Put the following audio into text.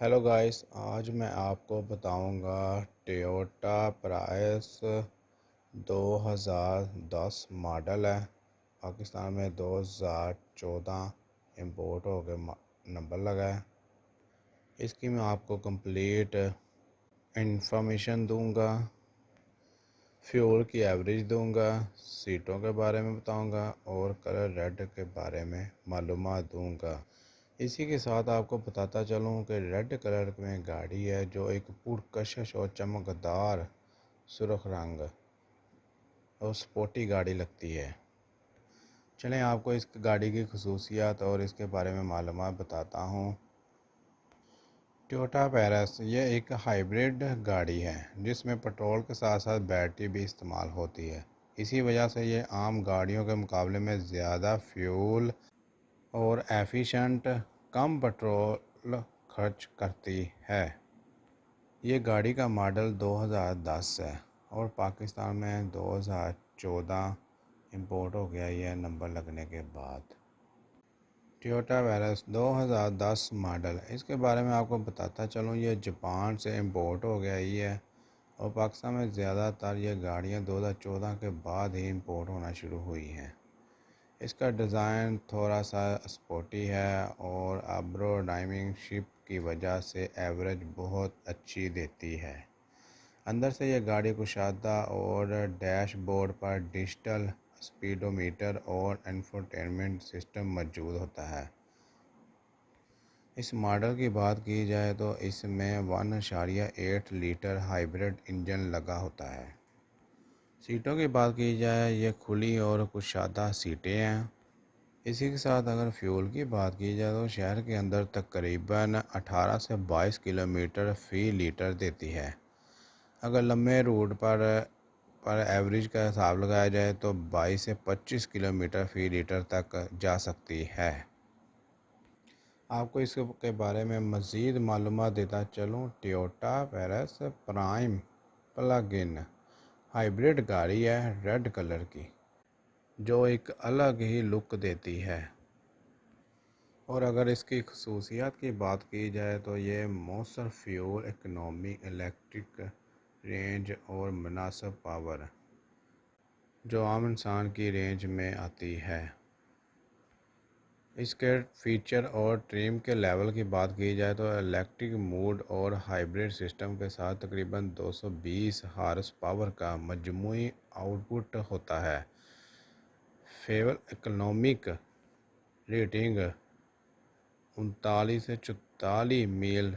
Hello guys, आज मैं आपको बताऊंगा टोयोटा प्राइस 2010 मॉडल है। पाकिस्तान में 2014 इंपोर्ट हो के नंबर लगा है। इसकी मैं आपको कंप्लीट इंफॉर्मेशन दूंगा, फ्यूल की एवरेज दूंगा, सीटों के बारे में बताऊंगा और कलर रेड के बारे में मालूमात दूंगा। इसी के साथ आपको बताता चलूँ कि रेड कलर में गाड़ी है जो एक पुरकशिश और चमकदार सुर्ख रंग और स्पोर्टी गाड़ी लगती है। चलें आपको इस गाड़ी की खसूसियात और इसके बारे में मालूमात बताता हूँ। टोयोटा पैरस ये एक हाइब्रिड गाड़ी है जिसमें पेट्रोल के साथ साथ बैटरी भी इस्तेमाल होती है। इसी वजह से ये आम गाड़ियों के मुकाबले में ज़्यादा फ्यूल और एफिशिएंट कम पेट्रोल खर्च करती है। ये गाड़ी का मॉडल 2010 है और पाकिस्तान में 2014 इंपोर्ट हो गया ये नंबर लगने के बाद। टोयोटा वेरस 2010 मॉडल, इसके बारे में आपको बताता चलूँ। ये जापान से इंपोर्ट हो गया ही है और पाकिस्तान में ज़्यादातर ये गाड़ियाँ 2014 के बाद ही इंपोर्ट होना शुरू हुई हैं। इसका डिज़ाइन थोड़ा सा स्पोर्टी है और एब्रोडाइमिंगशिप की वजह से एवरेज बहुत अच्छी देती है। अंदर से यह गाड़ी कुशादा और डैशबोर्ड पर डिजिटल स्पीडोमीटर और इंफोटेनमेंट सिस्टम मौजूद होता है। इस मॉडल की बात की जाए तो इसमें 1.8 लीटर हाइब्रिड इंजन लगा होता है। सीटों की बात की जाए, ये खुली और कुशादा सीटें हैं। इसी के साथ अगर फ्यूल की बात की जाए तो शहर के अंदर तकरीबन 18 से 22 किलोमीटर फ़ी लीटर देती है। अगर लंबे रूट पर एवरेज का हिसाब लगाया जाए तो 22 से 25 किलोमीटर फ़ी लीटर तक जा सकती है। आपको इसके बारे में मज़ीद मालूमात देता चलूँ। Toyota Prius prime plug in hybrid गाड़ी है रेड कलर की, जो एक अलग ही लुक देती है। और अगर इसकी खसूसियात की बात की जाए तो ये मौसर फ्यूल इकनॉमी, इलेक्ट्रिक रेंज और मुनासिब पावर जो आम इंसान की रेंज में आती है। इसके फीचर और ट्रिम के लेवल की बात की जाए तो इलेक्ट्रिक मोड और हाइब्रिड सिस्टम के साथ तकरीबन 220 हार्स पावर का मजमूई आउटपुट होता है। फ्यूल इकोनॉमिक रेटिंग 39 से 44 मील